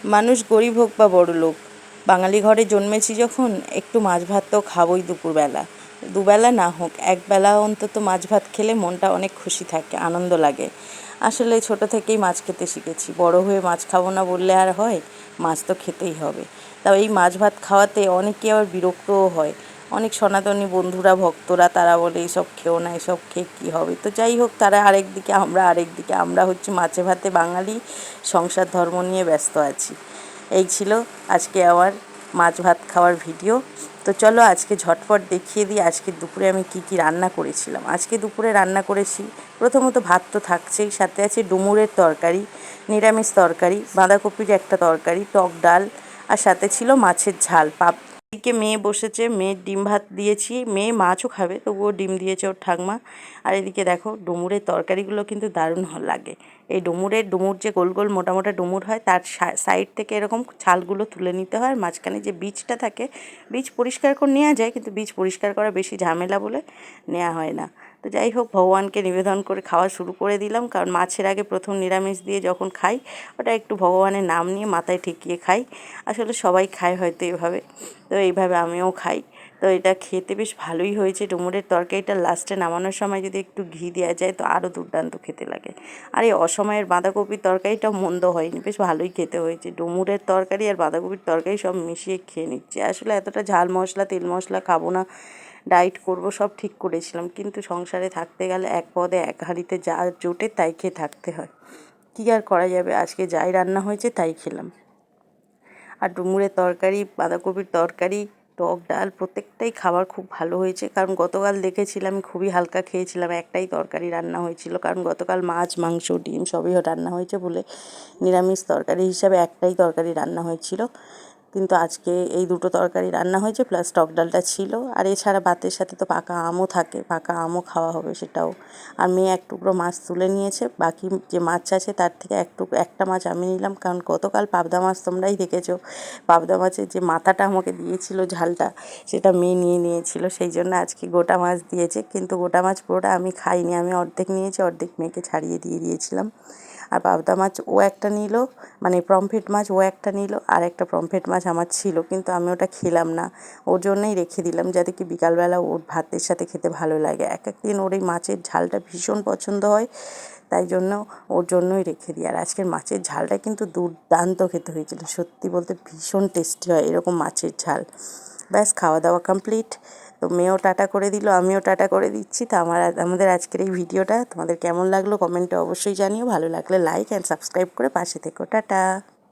মানুষ গরিব হোক বা বড়লোক, বাঙালি ঘরে জন্মেছি যখন একটু মাছ ভাত তো খাবোই দুপুরবেলা। দুবেলা না হোক, একবেলা অন্তত মাছ ভাত খেলে মনটা অনেক খুশি থাকে, আনন্দ লাগে। আসলে ছোট থেকেই মাছ খেতে শিখেছি, বড় হয়ে মাছ খাবো না বললে আর হয়, মাছ তো খেতেই হবে। তাও এই মাছ ভাত খাওয়াতে অনেকে আবার বিরক্তও হয়। অনেক সনাতনী বন্ধুরা, ভক্তরা, তারা বলে এইসব খেও না, এসব খেয়ে কী হবে। তো যাই হোক, তারা আরেকদিকে, আমরা আরেকদিকে, আমরা হচ্ছে মাছে ভাতে বাঙালি, সংসার ধর্ম নিয়ে ব্যস্ত আছি। এই ছিল আজকে আমার মাছ ভাত খাওয়ার ভিডিও। তো চলো আজকে ঝটপট দেখিয়ে দিই আজকে দুপুরে আমি কি কি রান্না করেছিলাম। আজকে দুপুরে রান্না করেছি, প্রথমত ভাত তো থাকছেই, সাথে আছে ডুমুরের তরকারি, নিরামিষ তরকারি, বাঁধাকপির একটা তরকারি, টক ডাল, আর সাথে ছিল মাছের ঝাল। এদিকে মেয়ে বসেছে, মেয়ের ডিম ভাত দিয়েছি, মেয়ে মাছও খাবে তবুও ডিম দিয়েছে ওর ঠাকমা। আর এদিকে দেখো ডুমুরের তরকারিগুলো কিন্তু দারুণ লাগে। এই ডুমুর যে গোল গোল মোটা মোটা ডুমুর হয়, তার সাইড থেকে এরকম ছালগুলো তুলে নিতে হয়, আর মাঝখানে যে বীজটা থাকে, বীজ পরিষ্কার করে নেওয়া যায়, কিন্তু বীজ পরিষ্কার করা বেশি ঝামেলা বলে নেওয়া হয় না। তো যাই হোক, ভগবানকে নিবেদন করে খাওয়া শুরু করে দিলাম, কারণ মাছের আগে প্রথম নিরামিষ দিয়ে যখন খাই, ওটা একটু ভগবানের নাম নিয়ে মাথায় ঠেকিয়ে খাই। আসলে সবাই খায় হয়তো এভাবে, তো এইভাবে আমিও খাই। তো এটা খেতে বেশ ভালোই হয়েছে। ডুমুরের তরকারিটা লাস্টে নামানোর সময় যদি একটু ঘি দেওয়া যায় তো আরও দুর্দান্ত খেতে লাগে। আর এই অসময়ের বাঁধাকপির তরকারিটাও মন্দ হয়নি, বেশ ভালোই খেতে হয়েছে। ডুমুরের তরকারি আর বাঁধাকপির তরকারি সব মিশিয়ে খেয়ে নিচ্ছে। আসলে এতটা ঝাল মশলা, তেল মশলা খাবো না, ডায়েট করব, সব ঠিক করেছিলাম, কিন্তু সংসারে থাকতে গেলে এক পদে এক হাঁড়িতে যা জোটে তাই খেয়ে থাকতে হয়। কী আর করা যাবে, আজকে যাই রান্না হয়েছে তাই খেলাম। আর ডুমুরের তরকারি, বাঁধাকপির তরকারি, টক ডাল, প্রত্যেকটাই খাবার খুব ভালো হয়েছে। কারণ গতকাল দেখেছিলাম খুবই হালকা খেয়েছিলাম, একটাই তরকারি রান্না হয়েছিল, কারণ গতকাল মাছ, মাংস, ডিম সবই রান্না হয়েছে বলে নিরামিষ তরকারি হিসাবে একটাই তরকারি রান্না হয়েছিল। কিন্তু আজকে এই দুটো তরকারি রান্না হয়েছে, প্লাস টক ডালটা ছিল। আর এছাড়া ভাতের সাথে তো পাকা আমও থাকে, পাকা আমও খাওয়া হবে সেটাও। আর মেয়ে এক টুকরো মাছ তুলে নিয়েছে, বাকি যে মাছ আছে তার থেকে একটা মাছ আমি নিলাম, কারণ গতকাল পাবদা মাছ তোমরাই দেখেছো, পাবদা মাছের যে মাথাটা আমাকে দিয়েছিল ঝালটা, সেটা মেয়ে নিয়ে নিয়েছিল, সেই জন্য আজকে গোটা মাছ দিয়েছে। কিন্তু গোটা মাছ পুরোটা আমি খাইনি, আমি অর্ধেক নিয়েছি, অর্ধেক মেয়েকে ছাড়িয়ে দিয়ে দিয়েছিলাম। আর পাবদা মাছ ও একটা নিল, মানে পমফ্রেট মাছ ও একটা নিল, আর একটা পমফ্রেট মাছ আমার ছিল, কিন্তু আমি ওটা খেলাম না, ওর জন্যই রেখে দিলাম, যাতে কি বিকালবেলা ওর ভাতের সাথে খেতে ভালো লাগে। এক একদিন ওর এই মাছের ঝালটা ভীষণ পছন্দ হয়, তাই জন্য ওর জন্যই রেখে দিই। আর আজকের মাছের ঝালটা কিন্তু দুর্দান্ত খেতে হয়েছিল, সত্যি বলতে ভীষণ টেস্টি হয় এরকম মাছের ঝাল। ব্যাস, খাওয়া দাওয়া কমপ্লিট। তো মেয়েও টাটা করে দিল, আমিও টাটা করে দিচ্ছি। তো আমাদের আজকের এই ভিডিওটা তোমাদের কেমন লাগলো কমেন্টে অবশ্যই জানিও। ভালো লাগলে লাইক অ্যান্ড সাবস্ক্রাইব করে পাশে থেকো। টাটা।